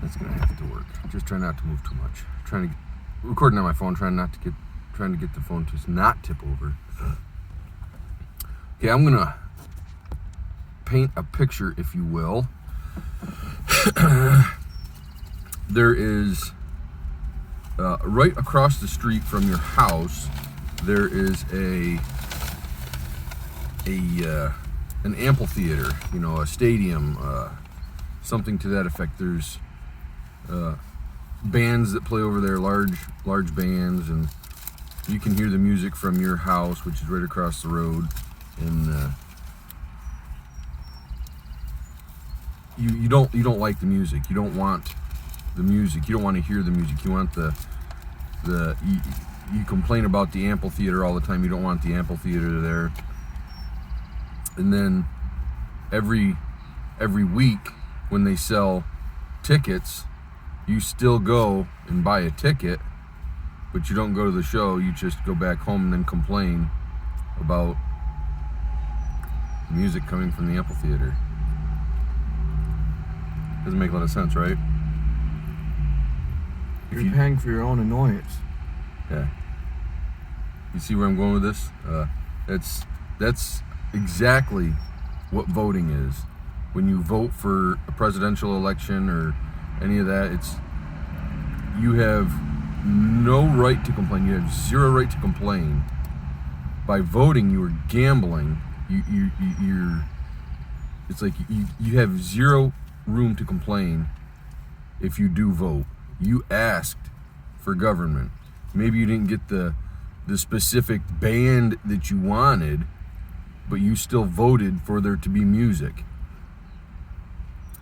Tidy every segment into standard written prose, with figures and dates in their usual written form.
That's gonna have to work. Just try not to move too much. Recording on my phone, trying to get the phone to not tip over. Okay, I'm gonna paint a picture, if you will. There is right across the street from your house. There is an amphitheater, a stadium, something to that effect. There's bands that play over there, large bands, and you can hear the music from your house, which is right across the road. And you don't like the music. You don't want the music. You don't want to hear the music. You want you complain about the amphitheater all the time. You don't want the amphitheater there. And then every week when they sell tickets, you still go and buy a ticket, but you don't go to the show. You just go back home and then complain about the music coming from the amphitheater. Doesn't make a lot of sense, right? You're paying for your own annoyance. Yeah. You see where I'm going with this? That's exactly what voting is. When you vote for a presidential election or any of that, you have no right to complain. You have zero right to complain. By voting, you are gambling. It's like you have zero room to complain if you do vote. You asked for government. Maybe you didn't get the specific band that you wanted, but you still voted for there to be music.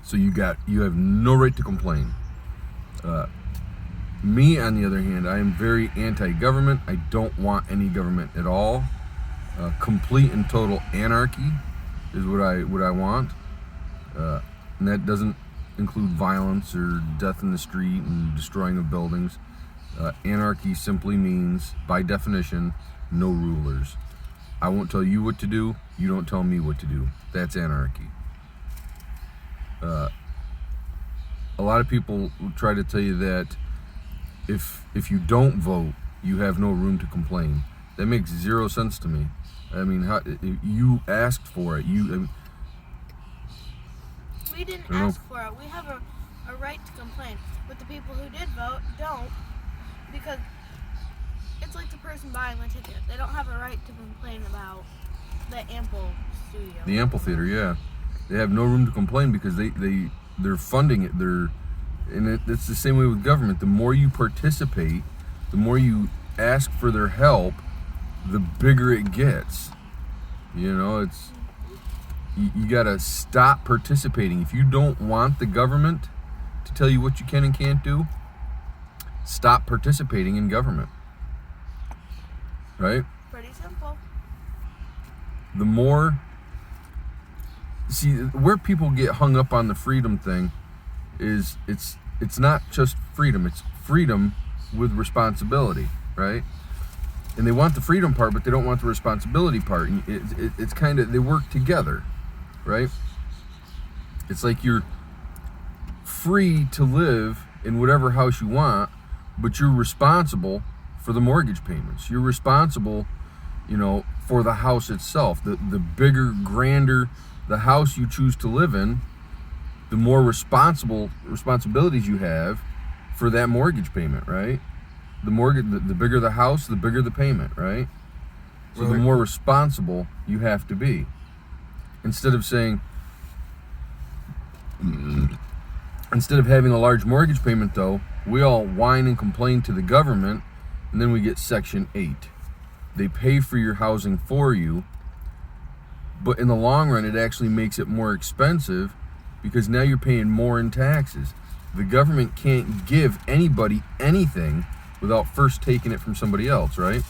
So you have no right to complain. Me, on the other hand, I am very anti-government. I don't want any government at all. Complete and total anarchy is what I want. And that doesn't include violence or death in the street and destroying of buildings. Anarchy simply means, by definition, no rulers. I won't tell you what to do. You don't tell me what to do. That's anarchy. A lot of people try to tell you that if you don't vote, you have no room to complain. That makes zero sense to me. I mean, you asked for it. We didn't ask for it. We have a right to complain. But the people who did vote don't, because it's like the person buying the ticket. They don't have a right to complain about the studio. The amphitheater, yeah. They have no room to complain because they're funding it. It's the same way with government. The more you participate, the more you ask for their help, the bigger it gets. You gotta stop participating. If you don't want the government to tell you what you can and can't do, stop participating in government. Right? Pretty simple. The more... See, where people get hung up on the freedom thing is it's not just freedom. It's freedom with responsibility, right? And they want the freedom part, but they don't want the responsibility part. And it's kind of, they work together, right? It's like you're free to live in whatever house you want, but you're responsible for the mortgage payments. You're responsible, for the house itself. The bigger, grander the house you choose to live in, the more responsibilities you have for that mortgage payment, right? The bigger the house, the bigger the payment, right? So the more responsible you have to be. Instead of having a large mortgage payment, though, we all whine and complain to the government, and then we get Section 8. They pay for your housing for you, but in the long run, it actually makes it more expensive because now you're paying more in taxes. The government can't give anybody anything without first taking it from somebody else, right?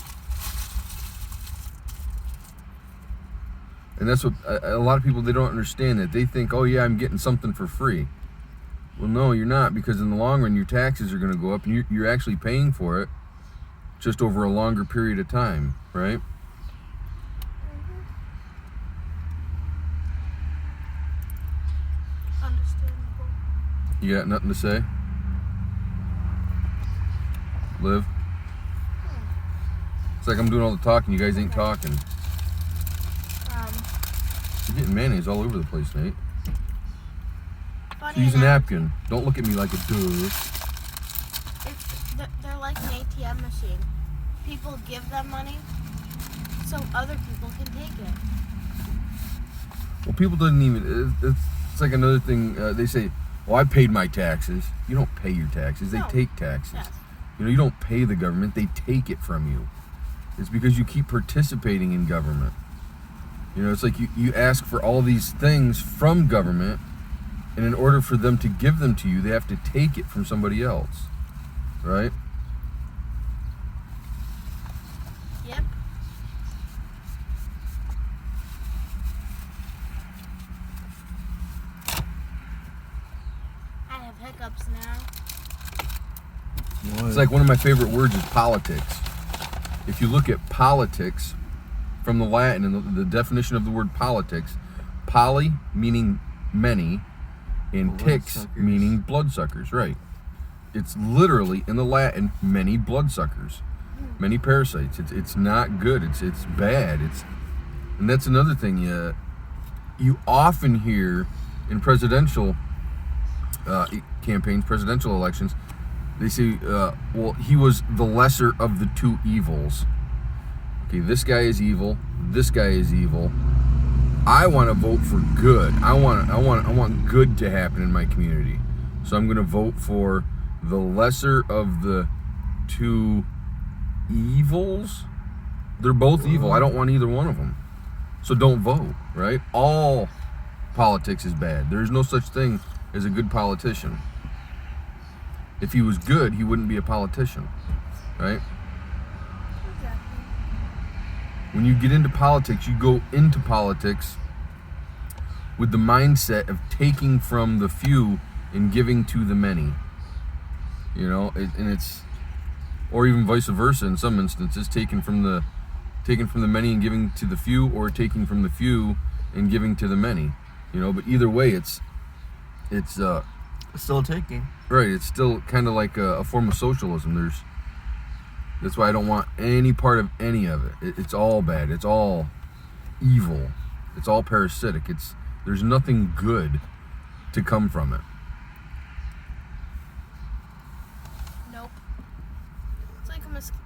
And that's what a lot of people, they don't understand that. They think, oh yeah, I'm getting something for free. Well, no, you're not, because in the long run, your taxes are going to go up, and you're actually paying for it just over a longer period of time, right? Understandable. You got nothing to say? live. It's like I'm doing all the talking. You guys ain't talking. You're getting mayonnaise all over the place, Nate. Funny Use a enough, napkin. Don't look at me like a duh. they're like an ATM machine. People give them money so other people can take it. Well, people doesn't even. It's like another thing. They say, "Well, I paid my taxes." You don't pay your taxes. They No. take taxes. Yes. You don't pay the government. They take it from you. It's because you keep participating in government. It's like you ask for all these things from government, and in order for them to give them to you, they have to take it from somebody else, right? Yep. I have hiccups now. It's like one of my favorite words is politics. If you look at politics from the Latin and the definition of the word politics, poly meaning many, and ticks Bloodsuckers. meaning bloodsuckers, right? It's literally in the Latin many bloodsuckers, many parasites. It's not good. It's bad. And that's another thing. You often hear in presidential campaigns, presidential elections, they say, well, he was the lesser of the two evils. Okay, this guy is evil. This guy is evil. I want to vote for good. I want good to happen in my community. So I'm going to vote for the lesser of the two evils. They're both evil. I don't want either one of them. So don't vote, right? All politics is bad. There is no such thing as a good politician. If he was good, he wouldn't be a politician, right? Exactly. When you get into politics, you go into politics with the mindset of taking from the few and giving to the many. Or even vice versa in some instances, taking from the many and giving to the few, or taking from the few and giving to the many. But either way, it's Still taking. right. It's still kind of like a form of socialism. That's why I don't want any part of any of it. It's all bad. It's all evil. It's all parasitic. There's nothing good to come from it. Nope. It's like a mosquito.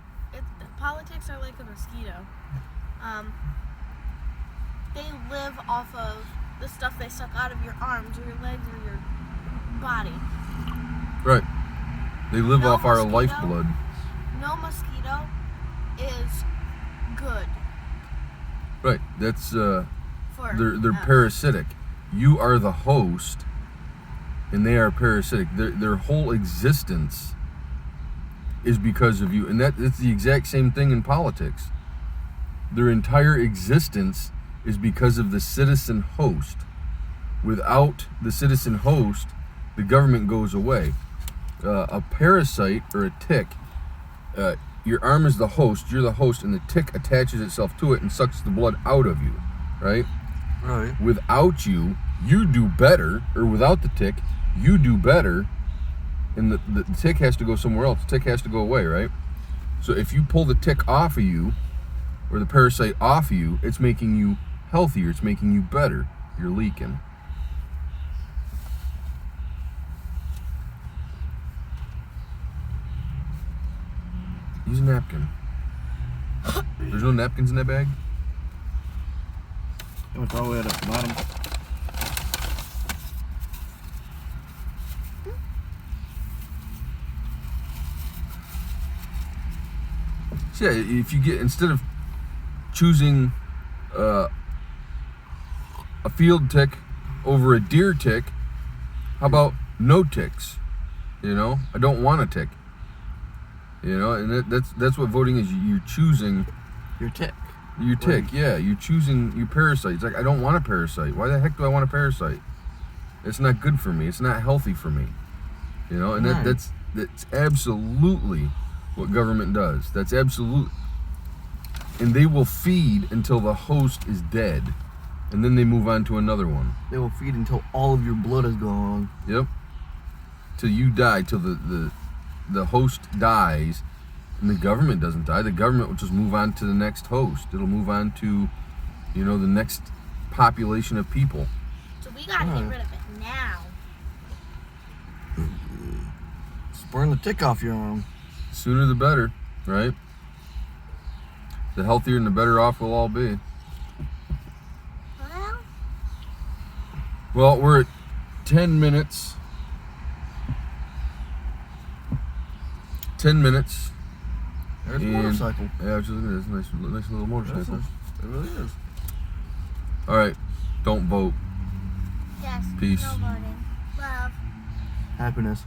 Politics are like a mosquito. They live off of the stuff they suck out of your arms or your legs or your body. Right. They live No off our mosquito. lifeblood. No mosquito is good Right. That's for they're us. parasitic. You are the host, and they are parasitic. Their whole existence is because of you, and it's the exact same thing in politics. Their entire existence is because of the citizen host. Without the citizen host, the government goes away. A parasite or a tick, your arm is the host, you're the host, and the tick attaches itself to it and sucks the blood out of you, right? Right. Without you, you do better, or without the tick, you do better, and the tick has to go somewhere else. The tick has to go away, right? So if you pull the tick off of you, or the parasite off of you, it's making you healthier, it's making you better. You're leaking. Use a napkin. There's no napkins in that bag? It went all the way at the bottom. So yeah, if you get, instead of choosing a field tick over a deer tick, how about no ticks? I don't want a tick. And that's what voting is. You're choosing Your tick. your tick. Yeah, you're choosing your parasite. It's like, I don't want a parasite. Why the heck do I want a parasite? It's not good for me. It's not healthy for me. And Right. that's absolutely what government does. That's absolute. And they will feed until the host is dead, and then they move on to another one. They will feed until all of your blood is gone. Yep. Till you die, till the host dies, And the government doesn't die. The government will just move on to the next host. It'll move on to, the next population of people. So we gotta get rid of it now. Just burn the tick off your arm. Sooner the better, right? The healthier and the better off we'll all be. Well, Well, we're at 10 minutes. 10 minutes. There's a And- motorcycle. Yeah, I was just looking at this nice little motorcycle. It really is. All right, don't vote. yes. Peace. No voting. Love. Happiness.